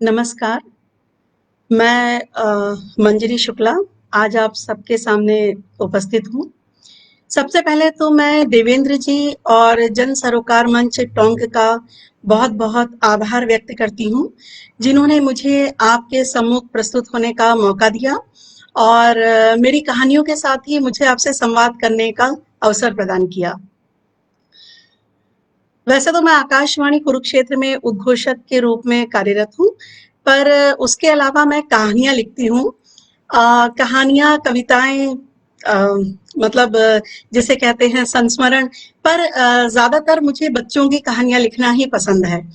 नमस्कार, मैं मंजरी शुक्ला आज आप सबके सामने उपस्थित हूँ। सबसे पहले तो मैं देवेंद्र जी और जन सरोकार मंच टोंक का बहुत-बहुत आभार व्यक्त करती हूँ, जिन्होंने मुझे आपके सम्मुख प्रस्तुत होने का मौका दिया और मेरी कहानियों के साथ ही मुझे आपसे संवाद करने का अवसर प्रदान किया। वैसे तो मैं आकाशवाणी कुरुक्षेत्र में उद्घोषक के रूप में कार्यरत हूँ, पर उसके अलावा मैं कहानियाँ लिखती हूँ। कहानियाँ, कविताएँ मतलब जिसे कहते हैं संस्मरण, पर ज़्यादातर मुझे बच्चों की कहानियाँ लिखना ही पसंद है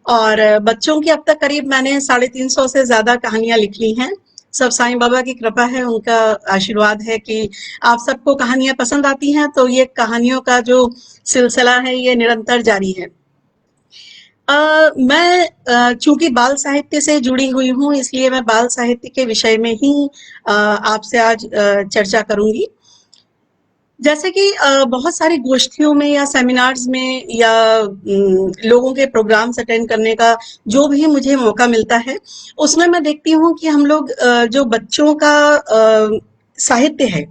और बच्चों की अब तक करीब मैंने 350 से ज़्यादा कहानियाँ लिख ली हैं। सब साईं बाबा की कृपा है, उनका आशीर्वाद है कि आप सबको कहानियाँ पसंद आती हैं, तो ये कहानियों का जो सिलसिला है, ये निरंतर जारी है। मैं चूँकि बाल साहित्य से जुड़ी हुई हूँ, इसलिए मैं बाल साहित्य के विषय में ही आपसे आज चर्चा करूँगी। जैसे कि बहुत सारी गोष्ठियों में या सेमिनार्स में या लोगों के प्रोग्राम्स अटेंड करने का जो भी मुझे मौका मिलता है, उसमें मैं देखती हूँ कि हम लोग जो बच्चों का साहित्य है,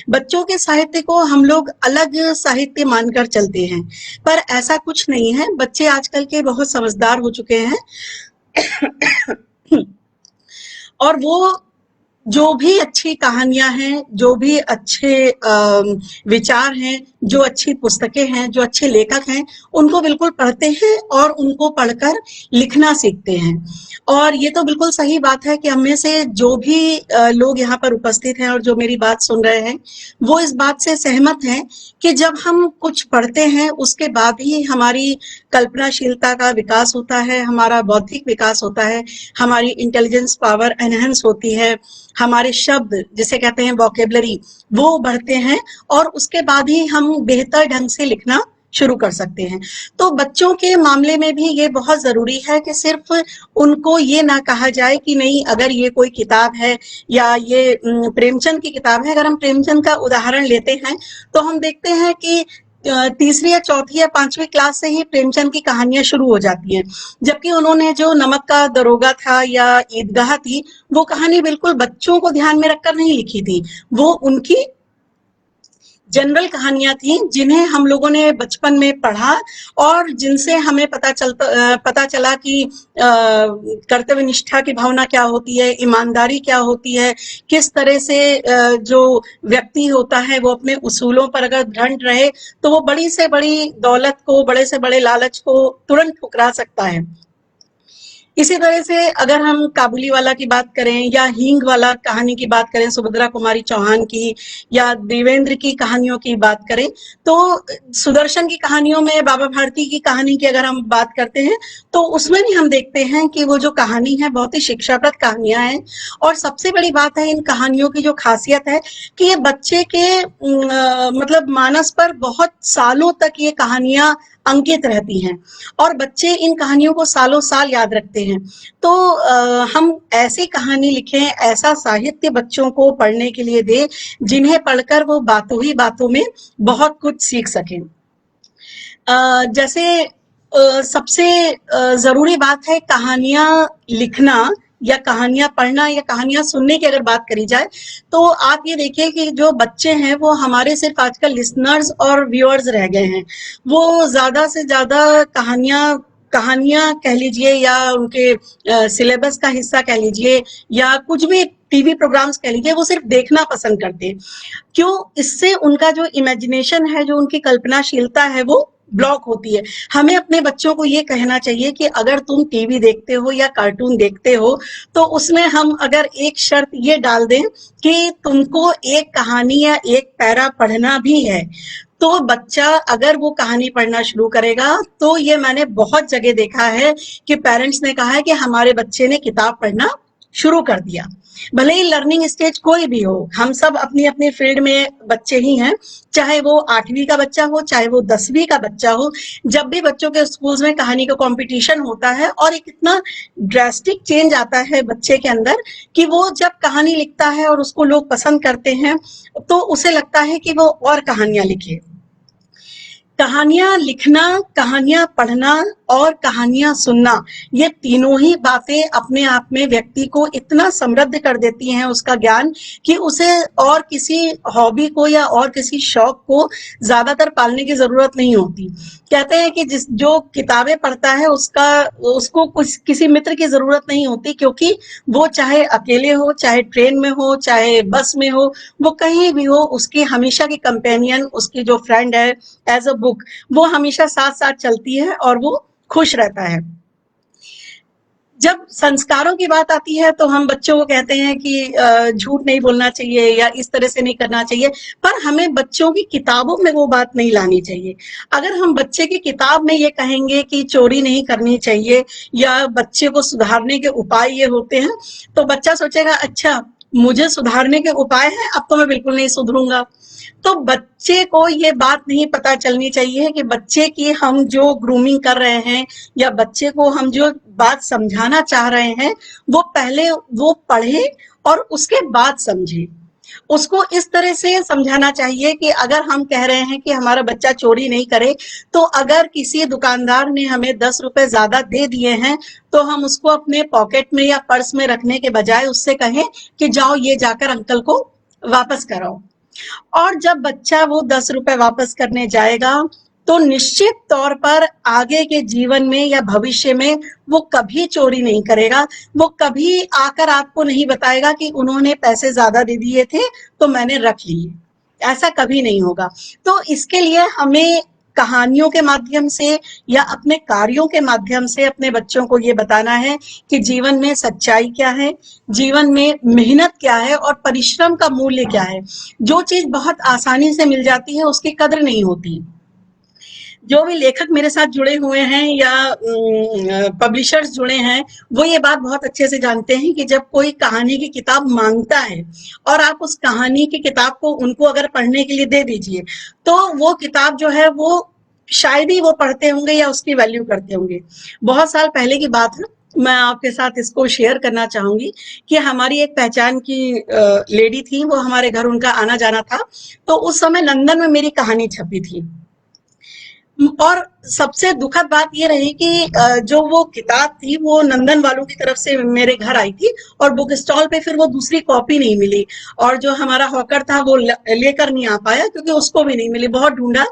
बच्चों के साहित्य को हम लोग अलग साहित्य मानकर चलते हैं, पर ऐसा कुछ नहीं है। बच्चे आजकल के बहुत समझदार हो चुके हैं और वो जो भी अच्छी कहानियाँ हैं, जो भी अच्छे विचार हैं, जो अच्छी पुस्तकें हैं, जो अच्छे लेखक हैं, उनको बिल्कुल पढ़ते हैं और उनको पढ़कर लिखना सीखते हैं। और ये तो बिल्कुल सही बात है कि हम में से जो भी लोग यहाँ पर उपस्थित हैं और जो मेरी बात सुन रहे हैं, वो इस बात से सहमत हैं कि जब हम कुछ पढ़ते हैं, उसके बाद ही हमारी कल्पनाशीलता का विकास होता है, हमारा बौद्धिक विकास होता है, हमारी इंटेलिजेंस पावर एनहांस होती है, हमारे शब्द जिसे कहते हैं वोकेबलरी वो बढ़ते हैं और उसके बाद ही हम बेहतर ढंग से लिखना शुरू कर सकते हैं। तो बच्चों के मामले में भी ये बहुत ज़रूरी है कि सिर्फ उनको ये ना कहा जाए कि नहीं, अगर ये कोई किताब है या ये प्रेमचंद की किताब है, अगर हम प्रेमचंद का उदाहरण लेते हैं तो हम देखते हैं कि तीसरी या चौथी या 5वीं क्लास से ही प्रेमचंद की कहानियाँ शुरू हो जाती हैं। जबकि उन्होंने जो नमक का दरोगा था या ईदगाह थी, वो कहानी बिल्कुल बच्चों को ध्यान में रखकर नहीं लिखी थी। वो उनकी जनरल कहानियाँ थी जिन्हें हम लोगों ने बचपन में पढ़ा और जिनसे हमें पता चला कि कर्तव्य निष्ठा की भावना क्या होती है, ईमानदारी क्या होती है, किस तरह से जो व्यक्ति होता है वो अपने उसूलों पर अगर दृढ़ रहे तो वो बड़ी से बड़ी दौलत को, बड़े से बड़े लालच को तुरंत ठुकरा सकता है। इसी तरह से अगर हम काबुली वाला की बात करें या हींग वाला कहानी की बात करें, सुभद्रा कुमारी चौहान की या देवेंद्र की कहानियों की बात करें, तो सुदर्शन की कहानियों में बाबा भारती की कहानी की अगर हम बात करते हैं तो उसमें भी हम देखते हैं कि वो जो कहानी है बहुत ही शिक्षाप्रद कहानियां हैं। और सबसे बड़ी बात है इन कहानियों की जो खासियत है कि ये बच्चे के मतलब मानस पर बहुत सालों तक ये कहानियां अंकित रहती हैं और बच्चे इन कहानियों को सालों साल याद रखते हैं। तो हम ऐसी कहानी लिखें, ऐसा साहित्य बच्चों को पढ़ने के लिए दें, जिन्हें पढ़कर वो बातों ही बातों में बहुत कुछ सीख सकें। जैसे सबसे ज़रूरी बात है कहानियाँ लिखना या कहानियाँ पढ़ना या कहानियाँ सुनने की अगर बात करी जाए, तो आप ये देखिए कि जो बच्चे हैं वो हमारे सिर्फ आजकल लिसनर्स और व्यूअर्स रह गए हैं। वो ज़्यादा से ज़्यादा कहानियाँ कह लीजिए या उनके सिलेबस का हिस्सा कह लीजिए या कुछ भी टीवी प्रोग्राम्स कह लीजिए, वो सिर्फ देखना पसंद करते हैं। क्यों? इससे उनका जो इमेजिनेशन है, जो उनकी कल्पनाशीलता है, वो ब्लॉक होती है। हमें अपने बच्चों को ये कहना चाहिए कि अगर तुम टीवी देखते हो या कार्टून देखते हो, तो उसमें हम अगर एक शर्त ये डाल दें कि तुमको एक कहानी या एक पैरा पढ़ना भी है, तो बच्चा अगर वो कहानी पढ़ना शुरू करेगा, तो ये मैंने बहुत जगह देखा है कि पेरेंट्स ने कहा है कि हमारे बच्चे ने किताब पढ़ना शुरू कर दिया। भले ही लर्निंग स्टेज कोई भी हो, हम सब अपनी अपनी फील्ड में बच्चे ही हैं, चाहे वो 8वीं का बच्चा हो, चाहे वो 10वीं का बच्चा हो। जब भी बच्चों के स्कूल्स में कहानी का कंपटीशन होता है और एक इतना ड्रास्टिक चेंज आता है बच्चे के अंदर कि वो जब कहानी लिखता है और उसको लोग पसंद करते हैं, तो उसे लगता है कि वो और कहानियां लिखे। कहानियां लिखना, कहानियां पढ़ना और कहानियां सुनना, ये तीनों ही बातें अपने आप में व्यक्ति को इतना समृद्ध कर देती हैं उसका ज्ञान, कि उसे और किसी हॉबी को या और किसी शौक को ज्यादातर पालने की जरूरत नहीं होती। कहते हैं कि जो किताबें पढ़ता है उसको कुछ किसी मित्र की जरूरत नहीं होती, क्योंकि वो चाहे अकेले हो, चाहे ट्रेन में हो, चाहे बस में हो, वो कहीं भी हो, उसकी हमेशा की कंपेनियन, उसकी जो फ्रेंड है एज अ बुक, वो हमेशा साथ साथ चलती है और वो खुश रहता है। जब संस्कारों की बात आती है तो हम बच्चों को कहते हैं कि झूठ नहीं बोलना चाहिए या इस तरह से नहीं करना चाहिए, पर हमें बच्चों की किताबों में वो बात नहीं लानी चाहिए। अगर हम बच्चे की किताब में ये कहेंगे कि चोरी नहीं करनी चाहिए या बच्चे को सुधारने के उपाय ये होते हैं, तो बच्चा सोचेगा अच्छा मुझे सुधारने के उपाय हैं, अब तो मैं बिल्कुल नहीं सुधरूंगा। तो बच्चे को ये बात नहीं पता चलनी चाहिए कि बच्चे की हम जो ग्रूमिंग कर रहे हैं या बच्चे को हम जो बात समझाना चाह रहे हैं, वो पहले वो पढ़े और उसके बाद समझे। उसको इस तरह से समझाना चाहिए कि अगर हम कह रहे हैं कि हमारा बच्चा चोरी नहीं करे, तो अगर किसी दुकानदार ने हमें 10 रुपए ज्यादा दे दिए हैं, तो हम उसको अपने पॉकेट में या पर्स में रखने के बजाय उससे कहें कि जाओ ये जाकर अंकल को वापस कराओ। और जब बच्चा वो 10 रुपए वापस करने जाएगा, तो निश्चित तौर पर आगे के जीवन में या भविष्य में वो कभी चोरी नहीं करेगा। वो कभी आकर आपको नहीं बताएगा कि उन्होंने पैसे ज्यादा दे दिए थे तो मैंने रख लिए, ऐसा कभी नहीं होगा। तो इसके लिए हमें कहानियों के माध्यम से या अपने कार्यों के माध्यम से अपने बच्चों को ये बताना है कि जीवन में सच्चाई क्या है, जीवन में मेहनत क्या है और परिश्रम का मूल्य क्या है। जो चीज बहुत आसानी से मिल जाती है उसकी कद्र नहीं होती। जो भी लेखक मेरे साथ जुड़े हुए हैं या पब्लिशर्स जुड़े हैं, वो ये बात बहुत अच्छे से जानते हैं कि जब कोई कहानी की किताब मांगता है और आप उस कहानी की किताब को उनको अगर पढ़ने के लिए दे दीजिए, तो वो किताब जो है वो शायद ही वो पढ़ते होंगे या उसकी वैल्यू करते होंगे। बहुत साल पहले की बात है, मैं आपके साथ इसको शेयर करना चाहूंगी कि हमारी एक पहचान की लेडी थी, वो हमारे घर उनका आना जाना था। तो उस समय नंदन में मेरी कहानी छपी थी और सबसे दुखद बात ये रही कि जो वो किताब थी वो नंदन वालों की तरफ से मेरे घर आई थी और बुक स्टॉल पे फिर वो दूसरी कॉपी नहीं मिली और जो हमारा हॉकर था वो लेकर नहीं आ पाया क्योंकि उसको भी नहीं मिली, बहुत ढूंढा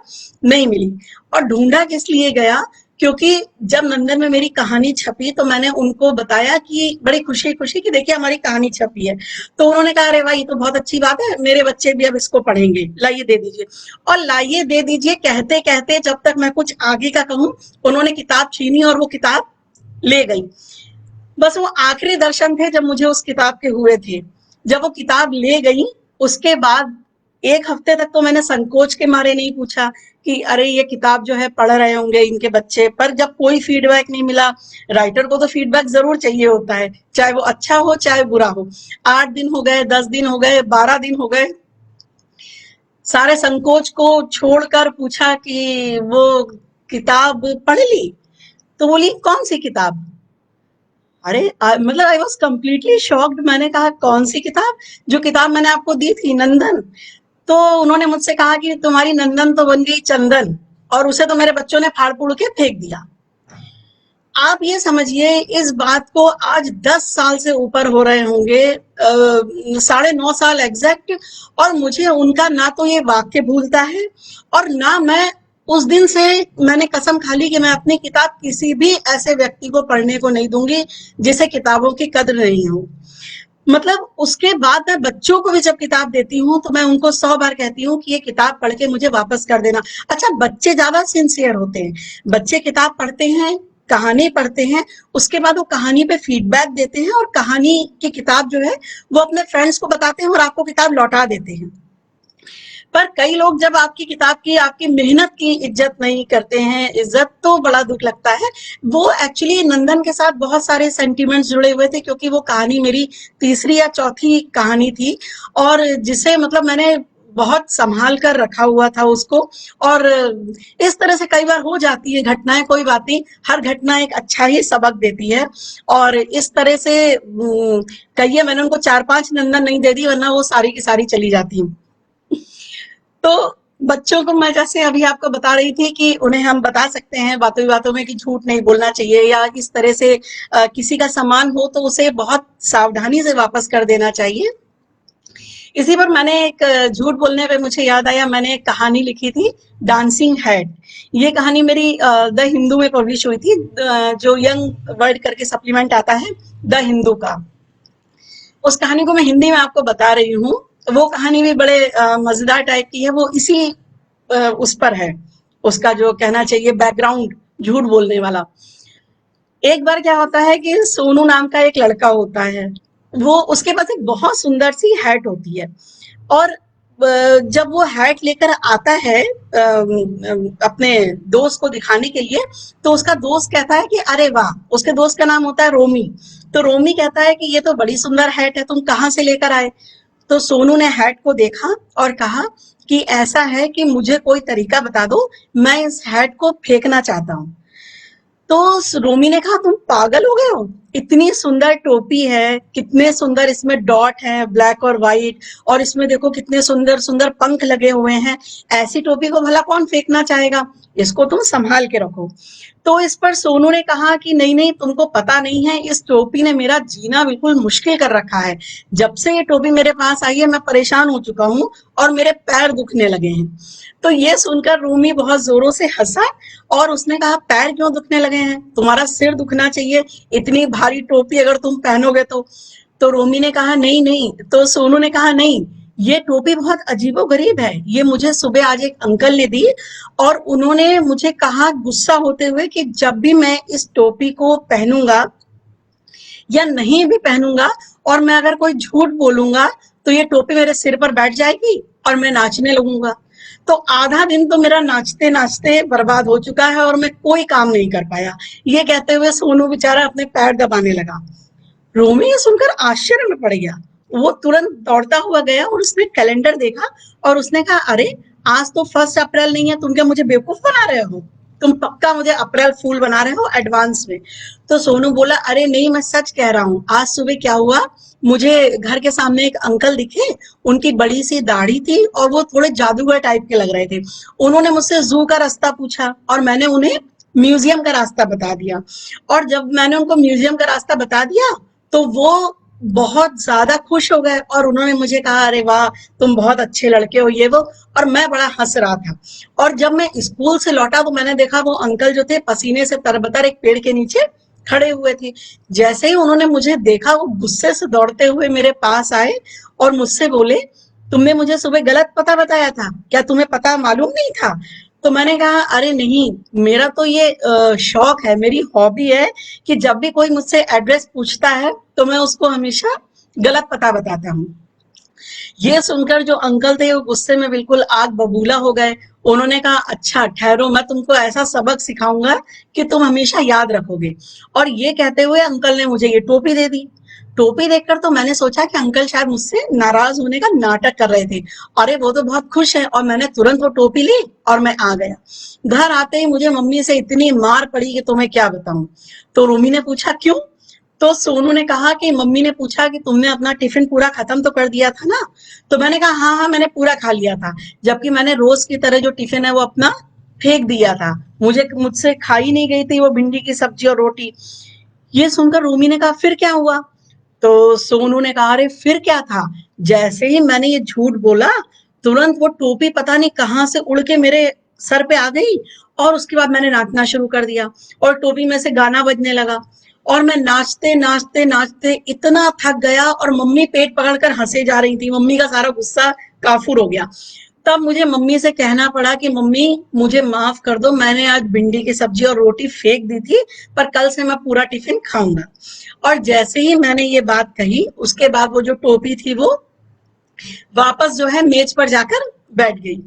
नहीं मिली। और ढूंढा किस लिए गया, क्योंकि जब नंदन में मेरी कहानी छपी तो मैंने उनको बताया कि बड़ी खुशी खुशी कि देखिए हमारी कहानी छपी है। तो उन्होंने कहा अरे वाह ये तो बहुत अच्छी बात है, मेरे बच्चे भी अब इसको पढ़ेंगे, लाइए दे दीजिए। और लाइए दे दीजिए कहते कहते जब तक मैं कुछ आगे का कहूं, उन्होंने किताब छीनी और वो किताब ले गई। बस वो आखिरी दर्शन थे जब मुझे उस किताब के हुए थे। जब वो किताब ले गई उसके बाद 1 हफ्ते तक तो मैंने संकोच के मारे नहीं पूछा कि अरे ये किताब जो है पढ़ रहे होंगे इनके बच्चे, पर जब कोई फीडबैक नहीं मिला, राइटर को तो फीडबैक जरूर चाहिए होता है, चाहे वो अच्छा हो चाहे बुरा हो। 8 दिन हो गए, 10 दिन हो गए, 12 दिन हो गए, सारे संकोच को छोड़कर पूछा कि वो किताब पढ़ ली? तो बोली कौन सी किताब? अरे मतलब आई वॉज कम्प्लीटली शॉक्ड। मैंने कहा कौन सी किताब? जो किताब मैंने आपको दी थी नंदन। तो उन्होंने मुझसे कहा कि तुम्हारी नंदन तो बन गई चंदन और उसे तो मेरे बच्चों ने फाड़ फूड़ के फेंक दिया। आप ये समझिए इस बात को आज 10 साल से ऊपर हो रहे होंगे, 9.5 साल एग्जैक्ट। और मुझे उनका ना तो ये वाक्य भूलता है और ना मैं उस दिन से मैंने कसम खा ली कि मैं अपनी किताब किसी भी ऐसे व्यक्ति को पढ़ने को नहीं दूंगी जिसे किताबों की कद्र नहीं हो। मतलब उसके बाद मैं बच्चों को भी जब किताब देती हूँ तो मैं उनको 100 बार कहती हूँ कि ये किताब पढ़ के मुझे वापस कर देना। अच्छा, बच्चे ज्यादा सिंसियर होते हैं, बच्चे किताब पढ़ते हैं, कहानी पढ़ते हैं, उसके बाद वो कहानी पे फीडबैक देते हैं और कहानी की किताब जो है वो अपने फ्रेंड्स को बताते हैं और आपको किताब लौटा देते हैं। पर कई लोग जब आपकी किताब की, आपकी मेहनत की इज्जत नहीं करते हैं, इज्जत तो बड़ा दुख लगता है। वो एक्चुअली नंदन के साथ बहुत सारे सेंटिमेंट्स जुड़े हुए थे, क्योंकि वो कहानी मेरी तीसरी या चौथी कहानी थी, और जिसे मतलब मैंने बहुत संभाल कर रखा हुआ था उसको। और इस तरह से कई बार हो जाती है घटनाएं, कोई बात नहीं, हर घटना एक अच्छा ही सबक देती है। और इस तरह से कहिए मैंने उनको 4-5 नंदन नहीं दे दी, वरना वो सारी की सारी चली जाती। तो बच्चों को मैं जैसे अभी आपको बता रही थी कि उन्हें हम बता सकते हैं बातों बातों में कि झूठ नहीं बोलना चाहिए, या इस तरह से किसी का सामान हो तो उसे बहुत सावधानी से वापस कर देना चाहिए। इसी पर मैंने एक झूठ बोलने पे मुझे याद आया, मैंने एक कहानी लिखी थी, डांसिंग हैड। ये कहानी मेरी द हिंदू में पब्लिश हुई थी, जो यंग वर्ल्ड करके सप्लीमेंट आता है द हिंदू का। उस कहानी को मैं हिंदी में आपको बता रही हूँ। वो कहानी भी बड़े मजेदार टाइप की है, वो इसी उस पर है, उसका जो कहना चाहिए बैकग्राउंड झूठ बोलने वाला। एक बार क्या होता है कि सोनू नाम का एक लड़का होता है, वो उसके पास एक बहुत सुंदर सी हैट होती है, और जब वो हैट लेकर आता है अपने दोस्त को दिखाने के लिए, तो उसका दोस्त कहता है कि अरे वाह, उसके दोस्त का नाम होता है रोमी। तो रोमी कहता है कि ये तो बड़ी सुंदर हैट है, तुम कहाँ से लेकर आए? तो सोनू ने हैट को देखा और कहा कि ऐसा है कि मुझे कोई तरीका बता दो, मैं इस हैट को फेंकना चाहता हूँ। तो रोमी ने कहा तुम पागल हो गए हो, इतनी सुंदर टोपी है, कितने सुंदर इसमें डॉट है ब्लैक और व्हाइट, और इसमें देखो कितने सुंदर सुंदर पंख लगे हुए हैं, ऐसी टोपी को भला कौन फेंकना चाहेगा, इसको तुम संभाल के रखो। तो इस पर सोनू ने कहा कि नहीं नहीं, तुमको पता नहीं है, इस टोपी ने मेरा जीना बिल्कुल मुश्किल कर रखा है। जब से ये टोपी मेरे पास आई है मैं परेशान हो चुका हूँ, और मेरे पैर दुखने लगे हैं। तो ये सुनकर रूमी बहुत जोरों से हंसा, और उसने कहा पैर क्यों दुखने लगे हैं, तुम्हारा सिर दुखना चाहिए, इतनी भारी टोपी अगर तुम पहनोगे तो रोमी ने कहा नहीं नहीं, तो सोनू ने कहा नहीं, ये टोपी बहुत अजीबोगरीब है, ये मुझे सुबह आज एक अंकल ने दी, और उन्होंने मुझे कहा गुस्सा होते हुए कि जब भी मैं इस टोपी को पहनूंगा या नहीं भी पहनूंगा, और मैं अगर कोई झूठ बोलूंगा, तो ये टोपी मेरे सिर पर बैठ जाएगी और मैं नाचने लगूंगा। तो आधा दिन तो मेरा नाचते नाचते बर्बाद हो चुका है, और मैं कोई काम नहीं कर पाया। ये कहते हुए सोनू बेचारा अपने पैर दबाने लगा। रोमी ये सुनकर आश्चर्य में पड़ गया। वो तुरंत दौड़ता हुआ गया और उसने कैलेंडर देखा, और उसने कहा अरे, आज तो 1 अप्रैल नहीं है, तुम क्या मुझे बेवकूफ बना रहे हो? तुम पक्का मुझे अप्रैल फूल बना रहे हो एडवांस में। तो सोनू बोला अरे नहीं, मैं सच कह रहा हूँ, आज सुबह क्या हुआ, मुझे घर के सामने एक अंकल दिखे, उनकी बड़ी सी दाढ़ी थी और वो थोड़े जादूगर टाइप के लग रहे थे। उन्होंने मुझसे जू का रास्ता पूछा, और मैंने उन्हें म्यूजियम का रास्ता बता दिया। और जब मैंने उनको म्यूजियम का रास्ता बता दिया, तो वो बहुत ज्यादा खुश हो गए, और उन्होंने मुझे कहा अरे वाह, तुम बहुत अच्छे लड़के हो, ये वो। और मैं बड़ा हंस रहा था। और जब मैं स्कूल से लौटा तो मैंने देखा वो अंकल जो थे पसीने से तरबतर एक पेड़ के नीचे खड़े हुए थे। जैसे ही उन्होंने मुझे देखा, वो गुस्से से दौड़ते हुए मेरे पास आए और मुझसे बोले तुमने मुझे सुबह गलत पता बताया था, क्या तुम्हें पता मालूम नहीं था? तो मैंने कहा अरे नहीं, मेरा तो ये शौक है, मेरी हॉबी है कि जब भी कोई मुझसे एड्रेस पूछता है तो मैं उसको हमेशा गलत पता बताता हूँ। ये सुनकर जो अंकल थे वो गुस्से में बिल्कुल आग बबूला हो गए। उन्होंने कहा अच्छा ठहरो, मैं तुमको ऐसा सबक सिखाऊंगा कि तुम हमेशा याद रखोगे। और ये कहते हुए अंकल ने मुझे ये टोपी दे दी। टोपी देखकर तो मैंने सोचा कि अंकल शायद मुझसे नाराज होने का नाटक कर रहे थे। अरे वो तो बहुत खुश है, और मैंने तुरंत वो टोपी ली और मैं आ गया। घर आते ही मुझे मम्मी से इतनी मार पड़ी कि तुम्हें क्या बताऊं। तो रूमी ने पूछा क्यों? तो सोनू ने कहा कि मम्मी ने पूछा कि तुमने अपना टिफिन पूरा खत्म तो कर दिया था ना? तो मैंने कहा हाँ हाँ, मैंने पूरा खा लिया था, जबकि मैंने रोज की तरह जो टिफिन है वो अपना फेंक दिया था। मुझसे खाई नहीं गई थी वो भिंडी की सब्जी और रोटी। ये सुनकर रूमी ने कहा फिर क्या हुआ? तो सोनू ने कहा अरे फिर क्या था, जैसे ही मैंने ये झूठ बोला, तुरंत वो टोपी पता नहीं कहाँ से उड़ के मेरे सर पे आ गई, और उसके बाद मैंने नाचना शुरू कर दिया, और टोपी में से गाना बजने लगा, और मैं नाचते नाचते नाचते इतना थक गया, और मम्मी पेट पकड़कर हंसे जा रही थी। मम्मी का सारा गुस्सा काफूर हो गया। तब मुझे मम्मी से कहना पड़ा कि मम्मी मुझे माफ कर दो, मैंने आज भिंडी की सब्जी और रोटी फेंक दी थी, पर कल से मैं पूरा टिफिन खाऊंगा। और जैसे ही मैंने ये बात कही, उसके बाद वो जो टोपी थी वो वापस जो है मेज पर जाकर बैठ गई।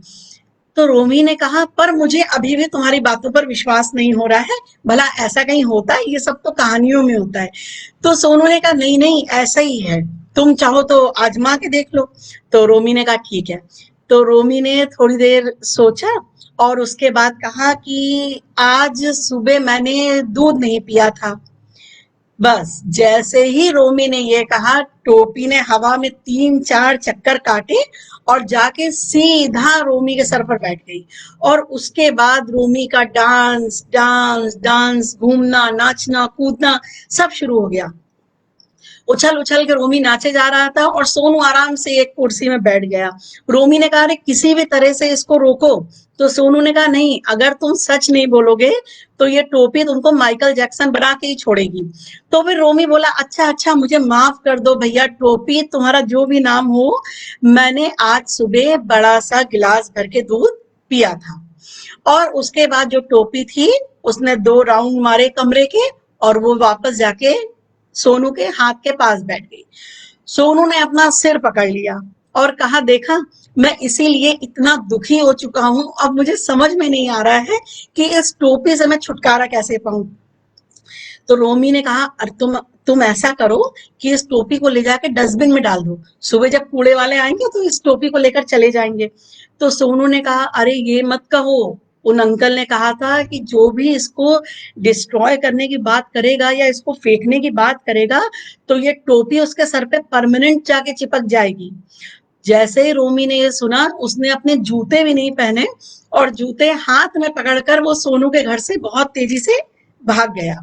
तो रोमी ने कहा, पर मुझे अभी भी तुम्हारी बातों पर विश्वास नहीं हो रहा है, भला ऐसा कहीं होता है? ये सब तो कहानियों में होता है। तो सोनू ने कहा, नहीं नहीं, ऐसा ही है, तुम चाहो तो आजमा के देख लो। तो रोमी ने कहा, ठीक है। तो रोमी ने थोड़ी देर सोचा और उसके बाद कहा कि आज सुबह मैंने दूध नहीं पिया था। बस जैसे ही रोमी ने ये कहा, टोपी ने हवा में 3-4 चक्कर काटे और जाके सीधा रोमी के सर पर बैठ गई। और उसके बाद रोमी का डांस डांस डांस, घूमना, नाचना, कूदना सब शुरू हो गया। उछल उछल के रोमी नाचे जा रहा था और सोनू आराम से एक कुर्सी में बैठ गया। रोमी ने कहा, अरे किसी भी तरह से इसको रोको। तो सोनू ने कहा, नहीं, अगर तुम सच नहीं बोलोगे तो ये टोपी तुमको माइकल जैक्सन बना के ही छोड़ेगी। तो फिर रोमी बोला, अच्छा अच्छा, मुझे माफ कर दो भैया, टोपी तुम्हारा जो भी नाम हो, मैंने आज सुबह बड़ा सा गिलास भर के दूध पिया था। और उसके बाद जो टोपी थी, उसने 2 राउंड मारे कमरे के और वो वापस जाके सोनू के हाथ के पास बैठ गई। सोनू ने अपना सिर पकड़ लिया और कहा, देखा, मैं इसीलिए इतना दुखी हो चुका हूं, अब मुझे समझ में नहीं आ रहा है कि इस टोपी से मैं छुटकारा कैसे पाऊं। तो रोमी ने कहा, अरे तुम ऐसा करो कि इस टोपी को ले जाके डस्टबिन में डाल दो, सुबह जब कूड़े वाले आएंगे तो इस टोपी को लेकर चले जाएंगे। तो सोनू ने कहा, अरे ये मत कहो, उन अंकल ने कहा था कि जो भी इसको डिस्ट्रॉय करने की बात करेगा या इसको फेंकने की बात करेगा तो ये टोपी उसके सर पे परमानेंट जाके चिपक जाएगी। जैसे ही रोमी ने ये सुना, उसने अपने जूते भी नहीं पहने और जूते हाथ में पकड़कर वो सोनू के घर से बहुत तेजी से भाग गया।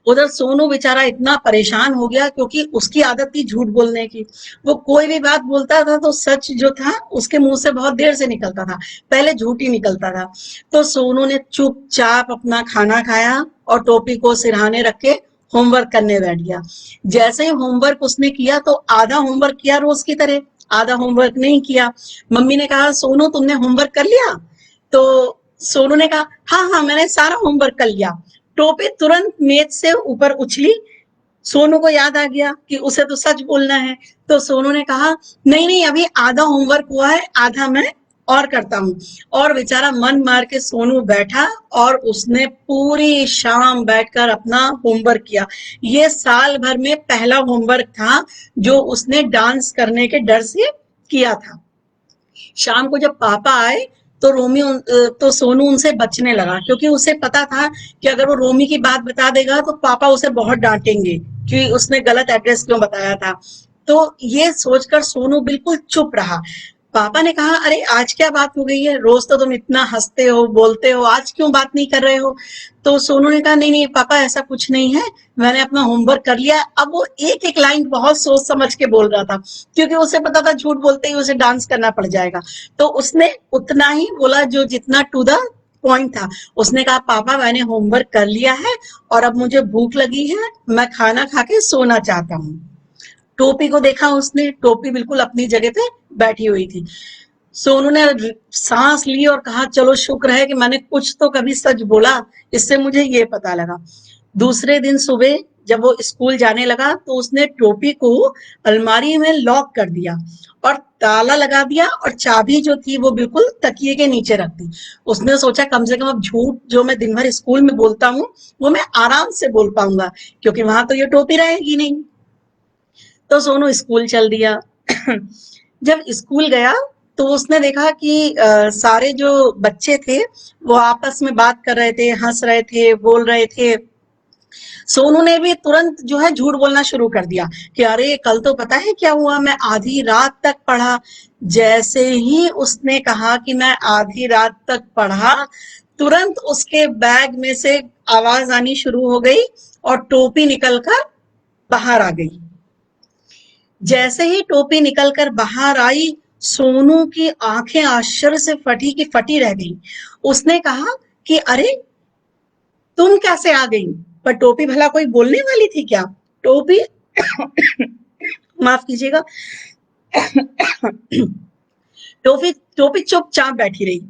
उधर सोनू बेचारा इतना परेशान हो गया क्योंकि उसकी आदत थी झूठ बोलने की। वो कोई भी बात बोलता था तो सच जो था उसके मुंह से बहुत देर से निकलता था, पहले झूठ ही निकलता था। तो सोनू ने चुपचाप अपना खाना खाया और टोपी को सिरहाने रख के होमवर्क करने बैठ गया। जैसे ही होमवर्क उसने किया तो आधा होमवर्क किया रोज की तरह, आधा होमवर्क नहीं किया। मम्मी ने कहा, सोनू तुमने होमवर्क कर लिया? तो सोनू ने कहा, हाँ हाँ, मैंने सारा होमवर्क कर लिया। टोपी तुरंत मेज से ऊपर उछली। सोनू को याद आ गया कि उसे तो सच बोलना है। तो सोनू ने कहा, नहीं नहीं, अभी आधा होमवर्क हुआ है, आधा मैं और करता हूँ। और बेचारा मन मार के सोनू बैठा और उसने पूरी शाम बैठकर अपना होमवर्क किया। ये साल भर में पहला होमवर्क था जो उसने डांस करने के डर से किया था। शाम को जब पापा आए तो तो सोनू उनसे बचने लगा क्योंकि उसे पता था कि अगर वो रोमी की बात बता देगा तो पापा उसे बहुत डांटेंगे कि उसने गलत एड्रेस क्यों बताया था। तो ये सोचकर सोनू बिल्कुल चुप रहा। पापा ने कहा, अरे आज क्या बात हो गई है, रोज तो तुम इतना हंसते हो बोलते हो, आज क्यों बात नहीं कर रहे हो? तो सोनू ने कहा, नहीं नहीं पापा, ऐसा कुछ नहीं है, मैंने अपना होमवर्क कर लिया। अब वो एक एक लाइन बहुत सोच समझ के बोल रहा था क्योंकि उसे पता था झूठ बोलते ही उसे डांस करना पड़ जाएगा। तो उसने उतना ही बोला जो जितना टू द पॉइंट था। उसने कहा, पापा मैंने होमवर्क कर लिया है और अब मुझे भूख लगी है, मैं खाना खा के सोना चाहता हूँ। टोपी को देखा उसने, टोपी बिल्कुल अपनी जगह पे बैठी हुई थी। सोनू ने सांस ली और कहा, चलो शुक्र है कि मैंने कुछ तो कभी सच बोला, इससे मुझे ये पता लगा। दूसरे दिन सुबह जब वो स्कूल जाने लगा तो उसने टोपी को अलमारी में लॉक कर दिया और ताला लगा दिया और चाबी जो थी वो बिल्कुल तकिए के नीचे रख दी। उसने सोचा, कम से कम अब झूठ जो मैं दिन भर स्कूल में बोलता हूँ वो मैं आराम से बोल पाऊंगा क्योंकि वहां तो ये टोपी रहेगी नहीं। तो सोनू स्कूल चल दिया। जब स्कूल गया तो उसने देखा कि सारे जो बच्चे थे वो आपस में बात कर रहे थे, हंस रहे थे, बोल रहे थे। सोनू ने भी तुरंत जो है झूठ बोलना शुरू कर दिया कि अरे कल तो पता है क्या हुआ, मैं आधी रात तक पढ़ा। जैसे ही उसने कहा कि मैं आधी रात तक पढ़ा, तुरंत उसके बैग में से आवाज आनी शुरू हो गई और टोपी निकलकर बाहर आ गई। जैसे ही टोपी निकलकर बाहर आई, सोनू की आंखें आश्चर्य से फटी की फटी रह गई। उसने कहा कि अरे तुम कैसे आ गई? पर टोपी भला कोई बोलने वाली थी क्या? टोपी माफ कीजिएगा। टोपी टोपी चुपचाप बैठी रही।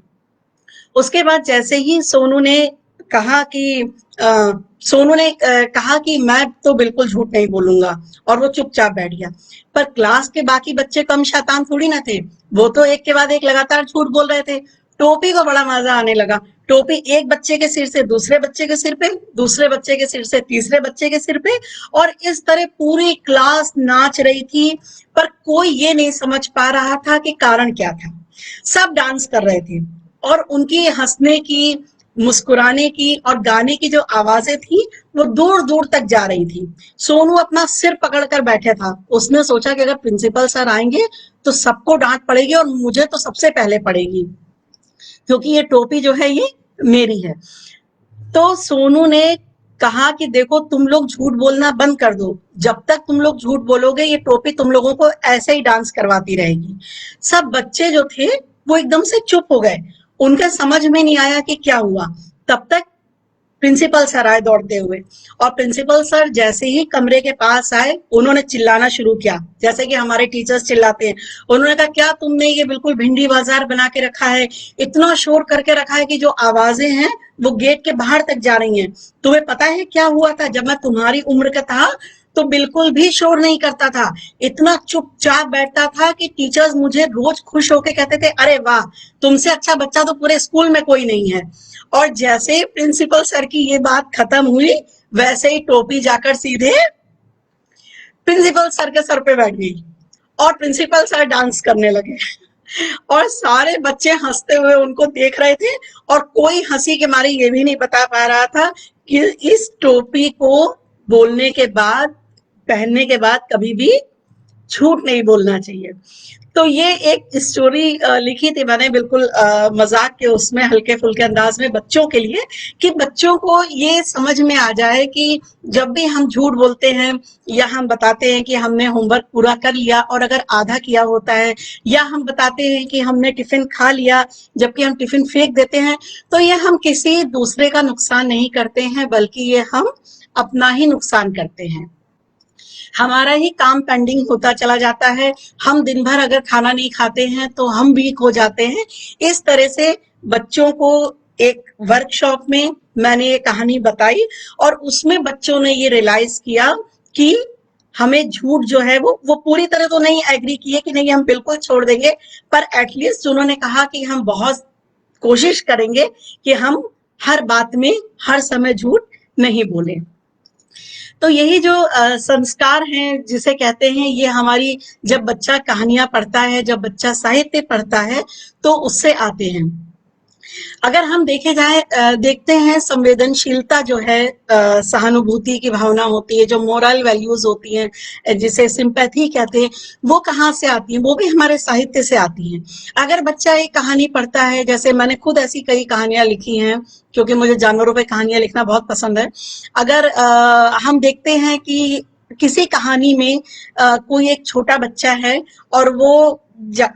उसके बाद जैसे ही सोनू ने कहा कि सोनू ने कहा कि मैं तो बिल्कुल झूठ नहीं बोलूंगा, और वो चुपचाप बैठ गया। पर क्लास के बाकी बच्चे कम शैतान थोड़ी ना थे, वो तो एक के बाद एक लगातार झूठ बोल रहे थे। टोपी को बड़ा मजा आने लगा। टोपी एक बच्चे के सिर से दूसरे बच्चे के सिर पे, दूसरे बच्चे के सिर से तीसरे बच्चे के सिर पे, और इस तरह पूरी क्लास नाच रही थी। पर कोई ये नहीं समझ पा रहा था कि कारण क्या था। सब डांस कर रहे थे, और उनकी हंसने की, मुस्कुराने की और गाने की जो आवाजें थी वो दूर दूर तक जा रही थी। सोनू अपना सिर पकड़कर बैठा था। उसने सोचा कि अगर प्रिंसिपल सर आएंगे तो सबको डांट पड़ेगी और मुझे तो सबसे पहले पड़ेगी, क्योंकि ये टोपी जो है ये मेरी है। तो सोनू ने कहा कि देखो, तुम लोग झूठ बोलना बंद कर दो। जब तक तुम लोग झूठ बोलोगे ये टोपी तुम लोगों को ऐसे ही डांस करवाती रहेगी। सब बच्चे जो थे वो एकदम से चुप हो गए। उनका समझ में नहीं आया कि क्या हुआ। तब तक प्रिंसिपल सर आए दौड़ते हुए, और प्रिंसिपल सर जैसे ही कमरे के पास आए उन्होंने चिल्लाना शुरू किया, जैसे कि हमारे टीचर्स चिल्लाते हैं। उन्होंने कहा, क्या तुमने ये बिल्कुल भिंडी बाजार बना के रखा है? इतना शोर करके रखा है कि जो आवाजें हैं वो गेट के बाहर तक जा रही हैं। तुम्हें पता है क्या हुआ था? जब मैं तुम्हारी उम्र का था तो बिल्कुल भी शोर नहीं करता था, इतना चुपचाप बैठता था कि टीचर्स मुझे रोज खुश होके कहते थे, अरे वाह, तुमसे अच्छा बच्चा तो पूरे स्कूल में कोई नहीं है। और जैसे ही प्रिंसिपल सर की ये बात खत्म हुई, वैसे ही टोपी जाकर सीधे प्रिंसिपल सर के सर पे बैठ गई, और प्रिंसिपल सर डांस करने लगे। और सारे बच्चे हंसते हुए उनको देख रहे थे, और कोई हंसी के मारे ये भी नहीं बता पा रहा था कि इस टोपी को बोलने के बाद, पहनने के बाद कभी भी झूठ नहीं बोलना चाहिए। तो ये एक स्टोरी लिखी थी मैंने, बिल्कुल मजाक के उसमें, हल्के फुल्के अंदाज में बच्चों के लिए, कि बच्चों को ये समझ में आ जाए कि जब भी हम झूठ बोलते हैं या हम बताते हैं कि हमने होमवर्क पूरा कर लिया और अगर आधा किया होता है, या हम बताते हैं कि हमने टिफिन खा लिया जबकि हम टिफिन फेंक देते हैं, तो ये हम किसी दूसरे का नुकसान नहीं करते हैं, बल्कि ये हम अपना ही नुकसान करते हैं। हमारा ही काम पेंडिंग होता चला जाता है। हम दिन भर अगर खाना नहीं खाते हैं तो हम वीक हो जाते हैं। इस तरह से बच्चों को एक वर्कशॉप में मैंने ये कहानी बताई, और उसमें बच्चों ने ये रियलाइज किया कि हमें झूठ जो है वो पूरी तरह तो नहीं एग्री किए कि नहीं हम बिल्कुल छोड़ देंगे, पर एटलीस्ट उन्होंने कहा कि हम बहुत कोशिश करेंगे कि हम हर बात में हर समय झूठ नहीं बोलें। तो यही जो संस्कार हैं जिसे कहते हैं, ये हमारी, जब बच्चा कहानियां पढ़ता है, जब बच्चा साहित्य पढ़ता है, तो उससे आते हैं। अगर हम देखते हैं, संवेदनशीलता जो है, सहानुभूति की भावना होती है, जो मोरल वैल्यूज होती हैं, जिसे सिंपैथी कहते हैं, वो कहाँ से आती है? वो भी हमारे साहित्य से आती हैं। अगर बच्चा एक कहानी पढ़ता है, जैसे मैंने खुद ऐसी कई कहानियां लिखी हैं, क्योंकि मुझे जानवरों पे कहानियां लिखना बहुत पसंद है। अगर हम देखते हैं कि किसी कहानी में कोई एक छोटा बच्चा है और वो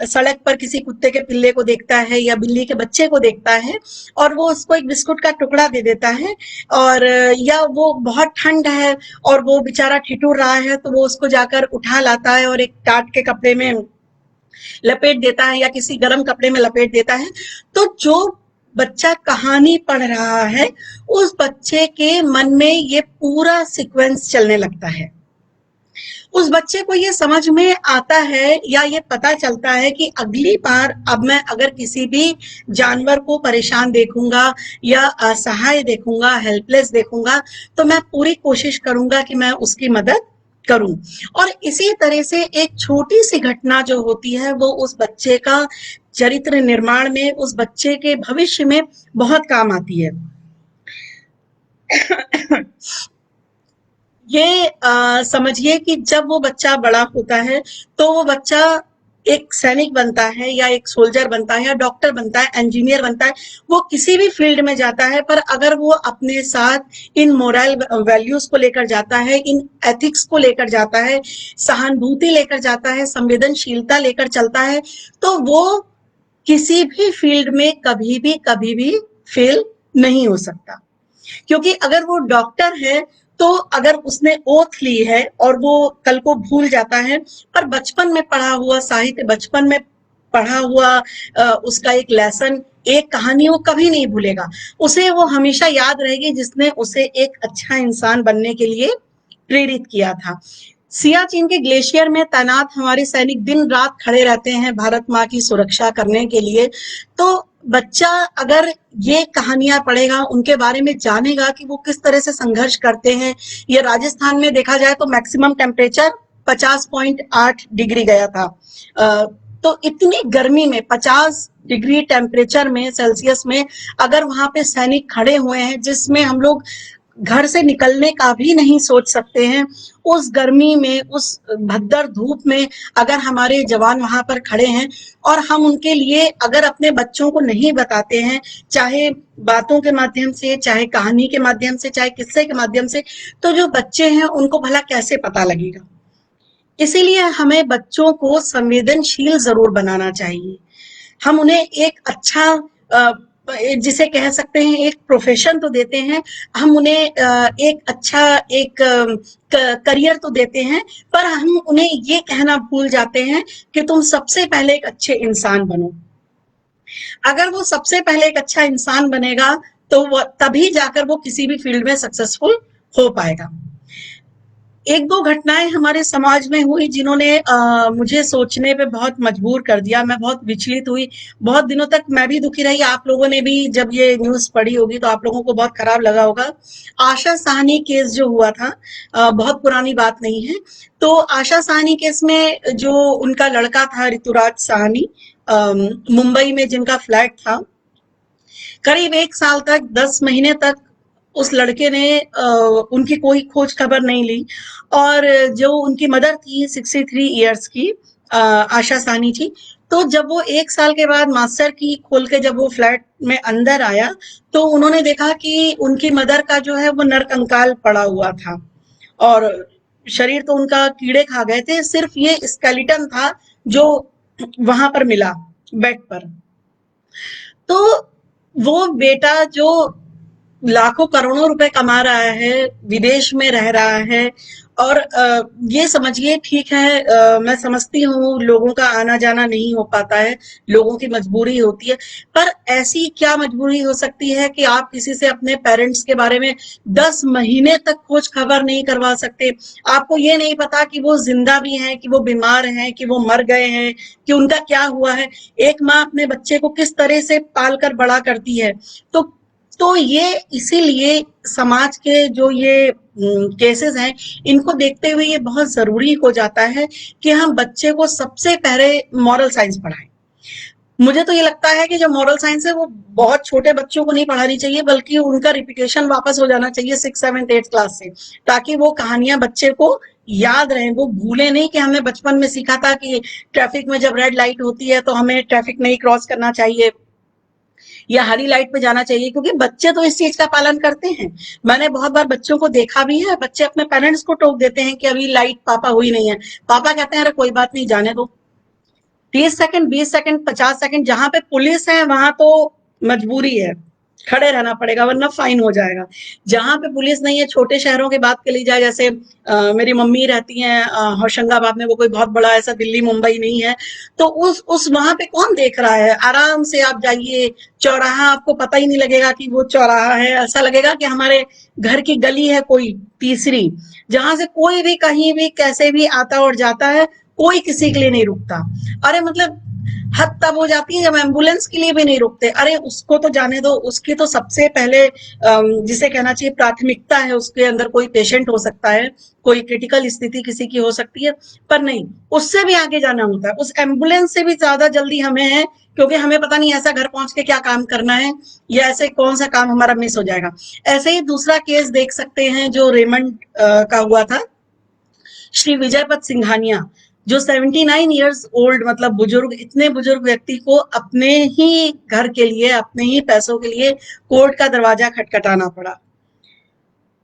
सड़क पर किसी कुत्ते के पिल्ले को देखता है या बिल्ली के बच्चे को देखता है, और वो उसको एक बिस्कुट का टुकड़ा दे देता है, और या वो बहुत ठंड है और वो बेचारा ठिठुर रहा है, तो वो उसको जाकर उठा लाता है और एक टाट के कपड़े में लपेट देता है या किसी गर्म कपड़े में लपेट देता है। तो जो बच्चा कहानी पढ़ रहा है, उस बच्चे के मन में ये पूरा सीक्वेंस चलने लगता है। उस बच्चे को ये समझ में आता है या ये पता चलता है कि अगली बार अब मैं अगर किसी भी जानवर को परेशान देखूंगा या असहाय देखूंगा, हेल्पलेस देखूंगा, तो मैं पूरी कोशिश करूंगा कि मैं उसकी मदद करूं। और इसी तरह से एक छोटी सी घटना जो होती है वो उस बच्चे का चरित्र निर्माण में, उस बच्चे के भविष्य में बहुत काम आती है। ये समझिए कि जब वो बच्चा बड़ा होता है तो वो बच्चा एक सैनिक बनता है या एक सोल्जर बनता है या डॉक्टर बनता है, इंजीनियर बनता है, वो किसी भी फील्ड में जाता है, पर अगर वो अपने साथ इन मोरल वैल्यूज को लेकर जाता है, इन एथिक्स को लेकर जाता है, सहानुभूति लेकर जाता है, संवेदनशीलता लेकर चलता है, तो वो किसी भी फील्ड में कभी भी फेल नहीं हो सकता। क्योंकि अगर वो डॉक्टर है तो अगर उसने ओथ ली है और वो कल को भूल जाता है, पर बचपन में पढ़ा हुआ साहित्य, बचपन में पढ़ा हुआ उसका एक लेसन, एक कहानी वो कभी नहीं भूलेगा। उसे वो हमेशा याद रहेगी जिसने उसे एक अच्छा इंसान बनने के लिए प्रेरित किया था। सियाचिन के ग्लेशियर में तैनात हमारे सैनिक दिन रात खड़े रहते हैं भारत माँ की सुरक्षा करने के लिए। तो बच्चा अगर ये कहानियां पढ़ेगा, उनके बारे में जानेगा कि वो किस तरह से संघर्ष करते हैं। ये राजस्थान में देखा जाए तो मैक्सिमम टेम्परेचर 50.8 डिग्री गया था। तो इतनी गर्मी में 50 डिग्री टेम्परेचर में सेल्सियस में अगर वहां पे सैनिक खड़े हुए हैं, जिसमें हम लोग घर से निकलने का भी नहीं सोच सकते हैं, उस गर्मी में, उस भद्दर धूप में अगर हमारे जवान वहां पर खड़े हैं और हम उनके लिए अगर अपने बच्चों को नहीं बताते हैं, चाहे बातों के माध्यम से, चाहे कहानी के माध्यम से, चाहे किस्से के माध्यम से, तो जो बच्चे हैं उनको भला कैसे पता लगेगा। इसीलिए हमें बच्चों को संवेदनशील जरूर बनाना चाहिए। हम उन्हें एक अच्छा जिसे कह सकते हैं एक प्रोफेशन तो देते हैं, हम उन्हें एक अच्छा एक करियर तो देते हैं, पर हम उन्हें ये कहना भूल जाते हैं कि तुम सबसे पहले एक अच्छे इंसान बनो। अगर वो सबसे पहले एक अच्छा इंसान बनेगा तो वो तभी जाकर वो किसी भी फील्ड में सक्सेसफुल हो पाएगा। एक दो घटनाएं हमारे समाज में हुई जिन्होंने मुझे सोचने पे बहुत मजबूर कर दिया। मैं बहुत विचलित हुई, बहुत दिनों तक मैं भी दुखी रही। आप लोगों ने भी जब ये न्यूज पढ़ी होगी तो आप लोगों को बहुत खराब लगा होगा। आशा साहनी केस जो हुआ था, बहुत पुरानी बात नहीं है। तो आशा साहनी केस में जो उनका लड़का था ऋतुराज साहनी, मुंबई में जिनका फ्लैट था, करीब 1 साल तक, 10 महीने तक उस लड़के ने उनकी कोई खोज खबर नहीं ली। और जो उनकी मदर थी 63 ईयर्स की, आशा साहनी थी, तो जब वो 1 साल के बाद मास्टर की खोल के जब वो फ्लैट में अंदर आया तो उन्होंने देखा कि उनकी मदर का जो है वो नरकंकाल पड़ा हुआ था और शरीर तो उनका कीड़े खा गए थे, सिर्फ ये स्केलेटन था जो वहां पर मिला बेड पर। तो वो बेटा जो लाखों करोड़ों रुपए कमा रहा है, विदेश में रह रहा है, और ये समझिए, ठीक है, मैं समझती हूँ लोगों का आना जाना नहीं हो पाता है, लोगों की मजबूरी होती है, पर ऐसी क्या मजबूरी हो सकती है कि आप किसी से अपने पेरेंट्स के बारे में 10 महीने तक खोज खबर नहीं करवा सकते। आपको ये नहीं पता कि वो जिंदा भी हैं, कि वो बीमार हैं, कि वो मर गए हैं, कि उनका क्या हुआ है। एक माँ अपने बच्चे को किस तरह से पाल कर बड़ा करती है। तो ये इसीलिए समाज के जो ये केसेस हैं, इनको देखते हुए ये बहुत जरूरी हो जाता है कि हम बच्चे को सबसे पहले मॉरल साइंस पढ़ाएं। मुझे तो ये लगता है कि जो मॉरल साइंस है वो बहुत छोटे बच्चों को नहीं पढ़ानी चाहिए, बल्कि उनका रिपीटेशन वापस हो जाना चाहिए 6, 7, 8 क्लास से, ताकि वो कहानियां बच्चे को याद रहें, वो भूले नहीं कि हमने बचपन में सीखा था कि ट्रैफिक में जब रेड लाइट होती है तो हमें ट्रैफिक नहीं क्रॉस करना चाहिए या हरी लाइट पे जाना चाहिए, क्योंकि बच्चे तो इस चीज का पालन करते हैं। मैंने बहुत बार बच्चों को देखा भी है, बच्चे अपने पेरेंट्स को टोक देते हैं कि अभी लाइट पापा हुई नहीं है, पापा कहते हैं अरे कोई बात नहीं, जाने दो। 30 सेकंड, 20 सेकंड, 50 सेकंड, जहां पे पुलिस है वहां तो मजबूरी है, खड़े रहना पड़ेगा वरना फाइन हो जाएगा। जहां पे पुलिस नहीं है, छोटे शहरों की बात कर ली जाए, जैसे मेरी मम्मी रहती हैं होशंगाबाद में, वो कोई बहुत बड़ा ऐसा दिल्ली मुंबई नहीं है, तो उस वहां पे कौन देख रहा है। आराम से आप जाइए, चौराहा आपको पता ही नहीं लगेगा कि वो चौराहा है, ऐसा लगेगा कि हमारे घर की गली है कोई तीसरी, जहां से कोई भी कहीं भी कैसे भी आता और जाता है, कोई किसी के लिए नहीं रुकता। अरे मतलब हद तब हो जाती है जब एम्बुलेंस के लिए भी नहीं रुकते। अरे उसको तो जाने दो, उसकी तो सबसे पहले जिसे कहना चाहिए प्राथमिकता है, उसके अंदर कोई पेशेंट हो सकता है, कोई क्रिटिकल स्थिति किसी की हो सकती है, पर नहीं, उससे भी आगे जाना होता है, उस एम्बुलेंस से भी ज्यादा जल्दी हमें है, क्योंकि हमें पता नहीं ऐसा घर पहुंच के क्या काम करना है, या ऐसे कौन सा काम हमारा मिस हो जाएगा। ऐसे ही दूसरा केस देख सकते हैं जो रेमंड का हुआ था, श्री विजयपत सिंघानिया, जो 79 ईयर्स ओल्ड, मतलब बुजुर्ग, इतने बुजुर्ग व्यक्ति को अपने ही घर के लिए, अपने ही पैसों के लिए कोर्ट का दरवाजा खटखटाना पड़ा।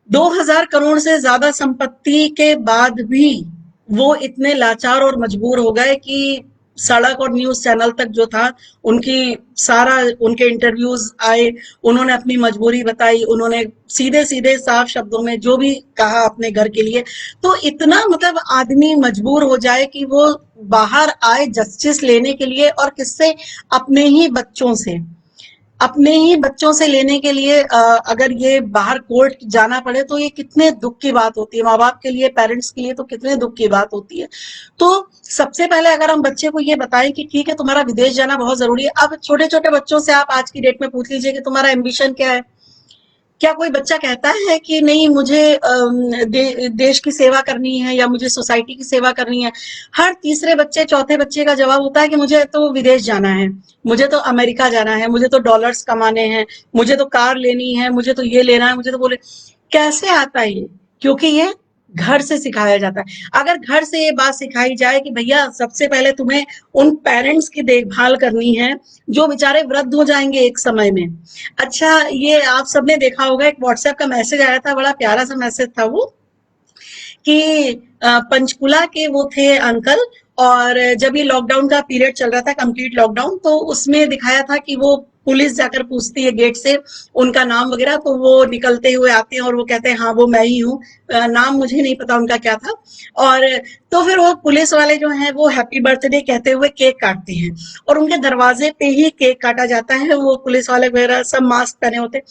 2000 करोड़ से ज्यादा संपत्ति के बाद भी वो इतने लाचार और मजबूर हो गए कि सड़क और न्यूज चैनल तक जो था, उनकी सारा उनके इंटरव्यूज आए, उन्होंने अपनी मजबूरी बताई, उन्होंने सीधे सीधे साफ शब्दों में जो भी कहा अपने घर के लिए। तो इतना मतलब आदमी मजबूर हो जाए कि वो बाहर आए जस्टिस लेने के लिए, और किससे, अपने ही बच्चों से लेने के लिए अगर ये बाहर कोर्ट जाना पड़े तो ये कितने दुख की बात होती है, माँ बाप के लिए, पेरेंट्स के लिए तो कितने दुख की बात होती है। तो सबसे पहले अगर हम बच्चे को ये बताएं कि ठीक है तुम्हारा विदेश जाना बहुत जरूरी है। अब छोटे छोटे बच्चों से आप आज की डेट में पूछ लीजिए कि तुम्हारा एम्बिशन क्या है, क्या कोई बच्चा कहता है कि नहीं मुझे देश की सेवा करनी है या मुझे सोसाइटी की सेवा करनी है? हर तीसरे बच्चे, चौथे बच्चे का जवाब होता है कि मुझे तो विदेश जाना है, मुझे तो अमेरिका जाना है, मुझे तो डॉलर्स कमाने हैं, मुझे तो कार लेनी है, मुझे तो ये लेना है, मुझे तो बोले। कैसे आता है ये? क्योंकि ये घर से सिखाया जाता है। अगर घर से ये बात सिखाई जाए कि भैया सबसे पहले तुम्हें उन पेरेंट्स की देखभाल करनी है जो बेचारे वृद्ध हो जाएंगे एक समय में। अच्छा, ये आप सबने देखा होगा, एक व्हाट्सएप का मैसेज आया था, बड़ा प्यारा सा मैसेज था वो, कि पंचकुला के वो थे अंकल, और जब ये लॉकडाउन का पीरियड चल रहा था, कंप्लीट लॉकडाउन, तो उसमें दिखाया था कि वो पुलिस जाकर पूछती है गेट से उनका नाम वगैरह, तो वो निकलते हुए आते हैं और वो कहते हैं हाँ वो मैं ही हूँ। नाम मुझे नहीं पता उनका क्या था। और तो फिर वो पुलिस वाले जो हैं वो हैप्पी बर्थडे कहते हुए केक काटते हैं, और उनके दरवाजे पे ही केक काटा जाता है। वो पुलिस वाले वगैरह सब मास्क पहने होते,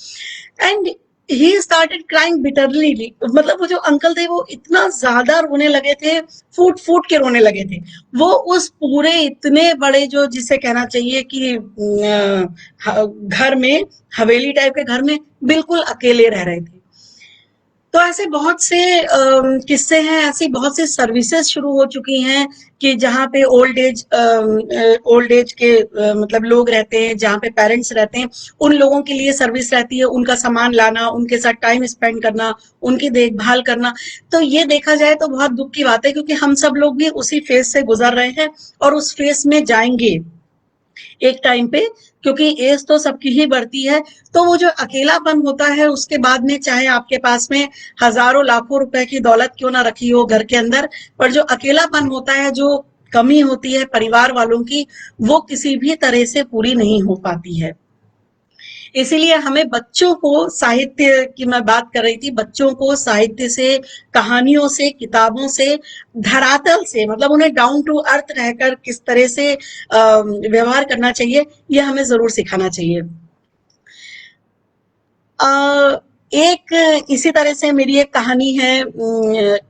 and he started crying bitterly. मतलब वो जो अंकल थे वो इतना ज्यादा रोने लगे थे, फूट फूट के रोने लगे थे। वो उस पूरे इतने बड़े, जो जिसे कहना चाहिए कि घर में, हवेली टाइप के घर में बिल्कुल अकेले रह रहे थे। तो ऐसे बहुत से किस्से हैं, ऐसी बहुत सी सर्विसेज शुरू हो चुकी हैं कि जहाँ पे ओल्ड एज के मतलब लोग रहते हैं, जहाँ पे पेरेंट्स रहते हैं, उन लोगों के लिए सर्विस रहती है, उनका सामान लाना, उनके साथ टाइम स्पेंड करना, उनकी देखभाल करना। तो ये देखा जाए तो बहुत दुख की बात है, क्योंकि हम सब लोग भी उसी फेज से गुजर रहे हैं और उस फेज में जाएंगे एक टाइम पे, क्योंकि एज तो सबकी ही बढ़ती है। तो वो जो अकेलापन होता है उसके बाद में, चाहे आपके पास में हजारों लाखों रुपए की दौलत क्यों ना रखी हो घर के अंदर, पर जो अकेलापन होता है, जो कमी होती है परिवार वालों की, वो किसी भी तरह से पूरी नहीं हो पाती है। इसीलिए हमें बच्चों को, साहित्य की मैं बात कर रही थी, बच्चों को साहित्य से, कहानियों से, किताबों से, धरातल से, मतलब उन्हें डाउन टू अर्थ रहकर किस तरह से व्यवहार करना चाहिए, ये हमें जरूर सिखाना चाहिए। एक इसी तरह से मेरी एक कहानी है,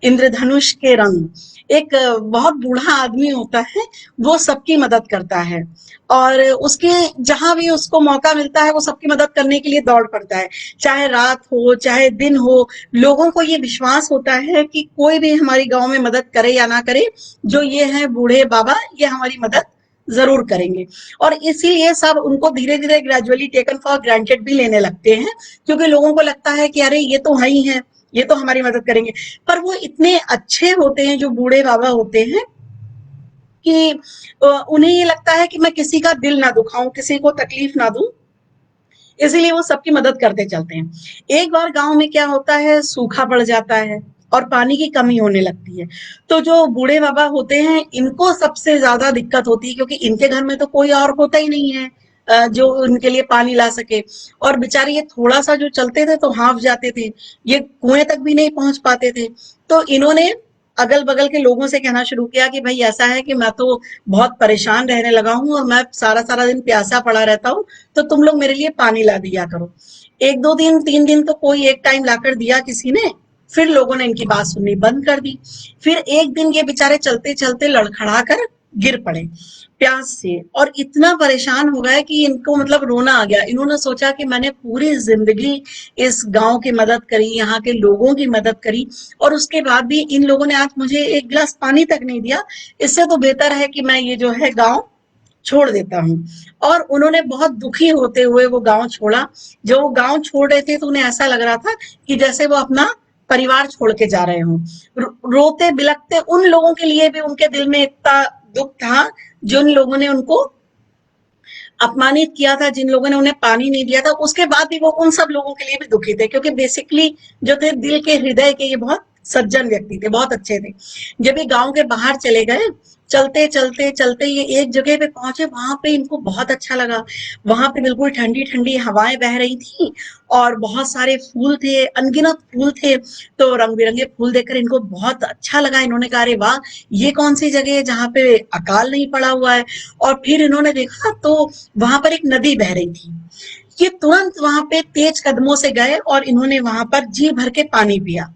इंद्रधनुष के रंग। एक बहुत बूढ़ा आदमी होता है, वो सबकी मदद करता है, और उसके जहां भी उसको मौका मिलता है वो सबकी मदद करने के लिए दौड़ पड़ता है, चाहे रात हो चाहे दिन हो। लोगों को ये विश्वास होता है कि कोई भी हमारी गांव में मदद करे या ना करे, जो ये है बूढ़े बाबा, ये हमारी मदद जरूर करेंगे। और इसीलिए सब उनको धीरे धीरे ग्रेजुअली टेकन फॉर ग्रांटेड भी लेने लगते हैं, क्योंकि लोगों को लगता है कि अरे ये तो है ही है, ये तो हमारी मदद करेंगे। पर वो इतने अच्छे होते हैं जो बूढ़े बाबा होते हैं, कि उन्हें ये लगता है कि मैं किसी का दिल ना दुखाऊं, किसी को तकलीफ ना दूं, इसीलिए वो सबकी मदद करते चलते हैं। एक बार गांव में क्या होता है, सूखा पड़ जाता है और पानी की कमी होने लगती है। तो जो बूढ़े बाबा होते हैं, इनको सबसे ज्यादा दिक्कत होती है, क्योंकि इनके घर में तो कोई और होता ही नहीं है जो उनके लिए पानी ला सके। और बेचारे ये थोड़ा सा जो चलते थे तो हाफ जाते थे, ये कुएं तक भी नहीं पहुंच पाते थे। तो इन्होंने अगल बगल के लोगों से कहना शुरू किया कि भाई ऐसा है कि मैं तो बहुत परेशान रहने लगा हूं और मैं सारा सारा दिन प्यासा पड़ा रहता हूं, तो तुम लोग मेरे लिए पानी ला दिया करो। एक दो दिन, तीन दिन तो कोई एक टाइम लाकर दिया किसी ने, फिर लोगों ने इनकी बात सुननी बंद कर दी। फिर एक दिन ये बेचारे चलते चलते लड़खड़ा कर गिर पड़े प्यास से, और इतना परेशान हो गए कि इनको मतलब रोना आ गया। इन्होंने सोचा कि मैंने पूरी जिंदगी इस गांव की मदद करी, यहाँ के लोगों की मदद करी, और उसके बाद भी इन लोगों ने आज मुझे एक गिलास पानी तक नहीं दिया। इससे तो बेहतर है कि मैं ये जो है गांव छोड़ देता हूँ। और उन्होंने बहुत दुखी होते हुए वो गांव छोड़ा। जो वो गांव छोड़ रहे थे तो उन्हें ऐसा लग रहा था कि जैसे वो अपना परिवार छोड़ के जा रहे हों। रोते बिलखते उन लोगों के लिए भी उनके दिल में इतना दुख था, जिन लोगों ने उनको अपमानित किया था, जिन लोगों ने उन्हें पानी नहीं दिया था। उसके बाद भी वो उन सब लोगों के लिए भी दुखी थे, क्योंकि बेसिकली जो थे दिल के, हृदय के ये बहुत सज्जन व्यक्ति थे, बहुत अच्छे थे। जब ये गांव के बाहर चले गए, चलते चलते चलते ये एक जगह पे पहुंचे, वहां पे इनको बहुत अच्छा लगा। वहां पे बिल्कुल ठंडी ठंडी हवाएं बह रही थी और बहुत सारे फूल थे, अनगिनत फूल थे। तो रंग बिरंगे फूल देखकर इनको बहुत अच्छा लगा। इन्होंने कहा अरे वाह, ये कौन सी जगह है जहाँ पे अकाल नहीं पड़ा हुआ है। और फिर इन्होंने देखा तो वहां पर एक नदी बह रही थी। ये तुरंत वहां पे तेज कदमों से गए और इन्होंने वहां पर जी भर के पानी पिया।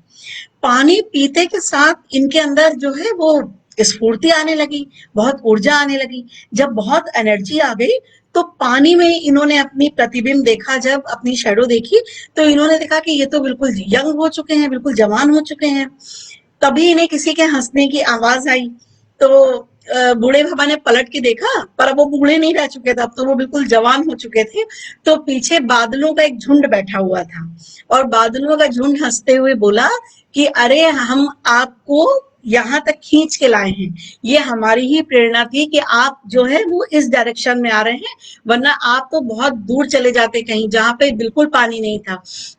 पानी पीते के साथ इनके अंदर जो है वो स्फूर्ति आने लगी, बहुत ऊर्जा आने लगी। जब बहुत एनर्जी आ गई तो पानी में इन्होंने अपनी प्रतिबिंब देखा, जब अपनी शैडो देखी तो इन्होंने देखा कि ये तो बिल्कुल यंग हो चुके हैं, बिल्कुल जवान हो चुके हैं। तभी इन्हें किसी के हंसने की आवाज आई। तो बूढ़े बाबा ने पलट के देखा, पर अब वो बूढ़े नहीं रह चुके थे, अब तो वो बिल्कुल जवान हो चुके थे। तो पीछे बादलों का एक झुंड बैठा हुआ था और बादलों का झुंड हंसते हुए बोला कि अरे हम आपको यहाँ तक खींच के लाए हैं, ये हमारी ही प्रेरणा थी कि आप जो है वो इस डायरेक्शन में आ रहे हैं, वरना आप तो बहुत दूर चले जाते कहीं जहाँ पे बिल्कुल पानी नहीं था।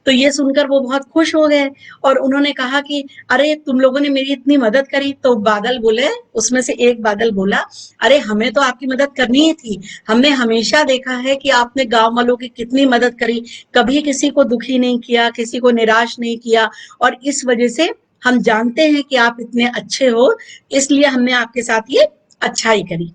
तो ये सुनकर वो बहुत खुश हो गए और उन्होंने कहा कि अरे तुम लोगों ने मेरी इतनी मदद करी। तो बादल बोले, उसमें से एक बादल बोला, अरे हमें तो आपकी मदद करनी ही थी। हमने हमेशा देखा है कि आपने गांव वालों की कितनी मदद करी, कभी किसी को दुखी नहीं किया, किसी को निराश नहीं किया, और इस वजह से हम जानते हैं कि आप इतने अच्छे हो, इसलिए हमने आपके साथ ये अच्छाई करी।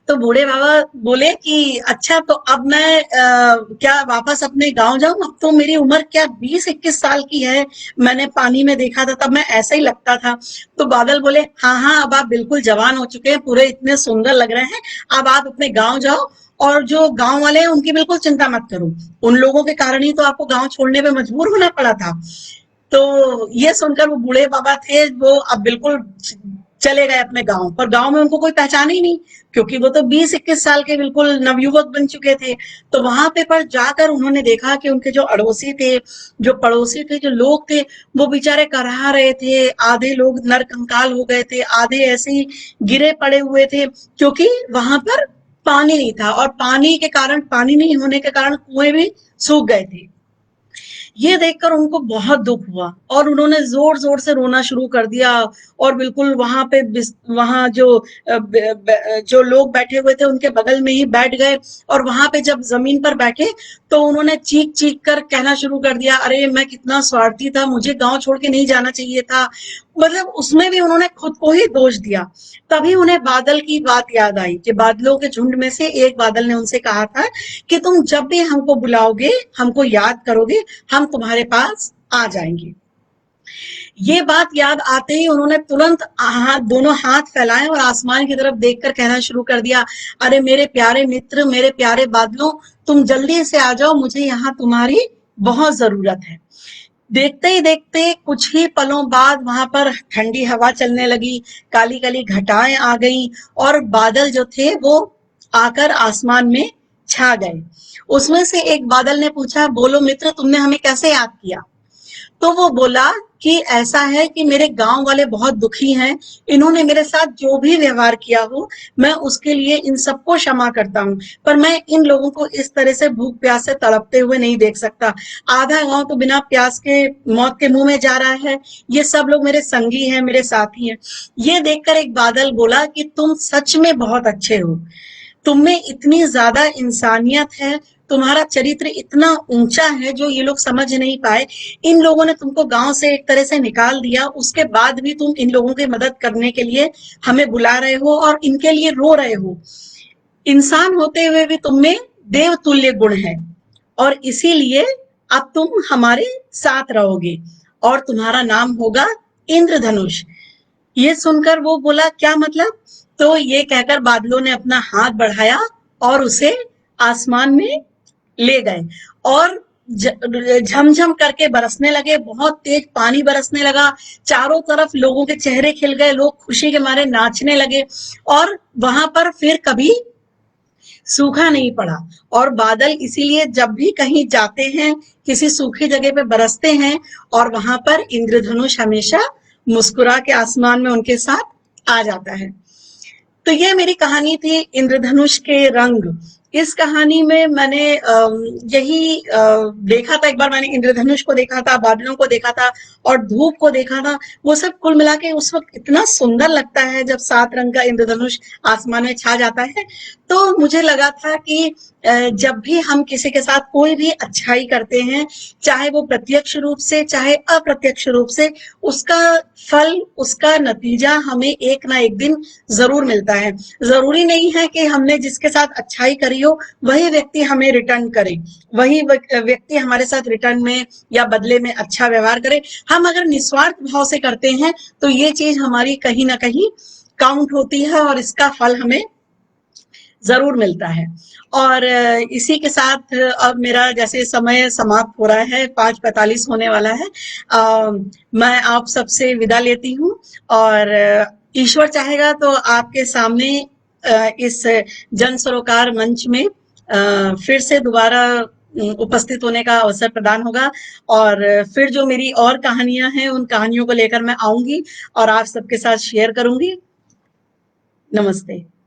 तो बूढ़े बाबा बोले कि अच्छा, तो अब मैं क्या वापस अपने गांव जाऊं? अब तो मेरी उम्र क्या 20-21 साल की है, मैंने पानी में देखा था तब मैं ऐसा ही लगता था। तो बादल बोले हाँ हाँ, अब आप बिल्कुल जवान हो चुके हैं, पूरे इतने सुंदर लग रहे हैं, अब आप अपने गांव जाओ और जो गांव वाले हैं उनकी बिल्कुल चिंता मत करो, उन लोगों के कारण ही तो आपको गांव छोड़ने पे मजबूर होना पड़ा था। तो ये सुनकर वो बूढ़े बाबा थे, वो अब बिल्कुल चले गए अपने गांव, पर गांव में उनको कोई पहचान ही नहीं, क्योंकि वो तो 20-21 साल के बिल्कुल नवयुवक बन चुके थे। तो वहां पे पर जाकर उन्होंने देखा कि उनके जो अड़ोसी थे, जो पड़ोसी थे, जो लोग थे, वो बेचारे कराह रहे थे। आधे लोग नरकंकाल हो गए थे, आधे ऐसे ही गिरे पड़े हुए थे, क्योंकि वहां पर पानी नहीं था और पानी के कारण, पानी नहीं होने के कारण कुएं भी सूख गए थे। ये देखकर उनको बहुत दुख हुआ और उन्होंने जोर जोर से रोना शुरू कर दिया। और बिल्कुल वहां पे वहां जो जो लोग बैठे हुए थे उनके बगल में ही बैठ गए और वहां पे जब जमीन पर बैठे तो उन्होंने चीख चीख कर कहना शुरू कर दिया, अरे मैं कितना स्वार्थी था, मुझे गांव छोड़ के नहीं जाना चाहिए था। मतलब उसमें भी उन्होंने खुद को ही दोष दिया। तभी उन्हें बादल की बात याद आई कि बादलों के झुंड में से एक बादल ने उनसे कहा था कि तुम जब भी हमको बुलाओगे, हमको याद करोगे, हम तुम्हारे पास आ जाएंगे। ये बात याद आते ही उन्होंने तुरंत दोनों हाथ फैलाए और आसमान की तरफ देखकर कहना शुरू कर दिया, अरे मेरे प्यारे मित्र, मेरे प्यारे बादलों, तुम जल्दी से आ जाओ, मुझे यहाँ तुम्हारी बहुत जरूरत है। देखते ही देखते कुछ ही पलों बाद वहां पर ठंडी हवा चलने लगी, काली काली घटाएं आ गई और बादल जो थे वो आकर आसमान में छा गए। उसमें से एक बादल ने पूछा, बोलो मित्र, तुमने हमें कैसे याद किया? तो वो बोला कि ऐसा है कि मेरे गांव वाले बहुत दुखी हैं, इन्होंने मेरे साथ जो भी व्यवहार किया हो मैं उसके लिए इन सबको क्षमा करता हूँ, पर मैं इन लोगों को इस तरह से भूख प्यास से तड़पते हुए नहीं देख सकता। आधा गांव तो बिना प्यास के मौत के मुंह में जा रहा है, ये सब लोग मेरे संगी हैं, मेरे साथी हैं। ये देखकर एक बादल बोला कि तुम सच में बहुत अच्छे हो, तुममें इतनी ज्यादा इंसानियत है, तुम्हारा चरित्र इतना ऊंचा है जो ये लोग समझ नहीं पाए। इन लोगों ने तुमको गांव से एक तरह से निकाल दिया, उसके बाद भी तुम इन लोगों की मदद करने के लिए हमें बुला रहे हो और इनके लिए रो रहे हो। इंसान होते हुए भी तुम में देव तुल्य गुण है और इसीलिए अब तुम हमारे साथ रहोगे और तुम्हारा नाम होगा इंद्रधनुष। ये सुनकर वो बोला, क्या मतलब? तो ये कहकर बादलों ने अपना हाथ बढ़ाया और उसे आसमान में ले गए और झमझम करके बरसने लगे, बहुत तेज पानी बरसने लगा, चारों तरफ लोगों के चेहरे खिल गए, लोग खुशी के मारे नाचने लगे और वहां पर फिर कभी सूखा नहीं पड़ा। और बादल इसीलिए जब भी कहीं जाते हैं, किसी सूखी जगह पे बरसते हैं और वहां पर इंद्रधनुष हमेशा मुस्कुरा के आसमान में उनके साथ आ जाता है। तो ये मेरी कहानी थी इंद्रधनुष के रंग। इस कहानी में मैंने यही देखा था, एक बार मैंने इंद्रधनुष को देखा था, बादलों को देखा था और धूप को देखा था। वो सब कुल मिला के उस वक्त इतना सुंदर लगता है जब 7 रंग का इंद्रधनुष आसमान में छा जाता है। तो मुझे लगा था कि जब भी हम किसी के साथ कोई भी अच्छाई करते हैं, चाहे वो प्रत्यक्ष रूप से चाहे अप्रत्यक्ष रूप से, उसका फल, उसका नतीजा हमें एक ना एक दिन जरूर मिलता है। जरूरी नहीं है कि हमने जिसके साथ अच्छाई करी हो वही व्यक्ति हमें रिटर्न करे, वही व्यक्ति हमारे साथ रिटर्न में या बदले में अच्छा व्यवहार करे। हम अगर निस्वार्थ भाव से करते हैं तो ये चीज हमारी कहीं ना कहीं काउंट होती है और इसका फल हमें जरूर मिलता है। और इसी के साथ अब मेरा जैसे समय समाप्त हो रहा है, 5:45 होने वाला है, मैं आप सबसे विदा लेती हूँ और ईश्वर चाहेगा तो आपके सामने इस जन सरोकार मंच में फिर से दोबारा उपस्थित होने का अवसर प्रदान होगा और फिर जो मेरी और कहानियां हैं उन कहानियों को लेकर मैं आऊंगी और आप सबके साथ शेयर करूंगी। नमस्ते।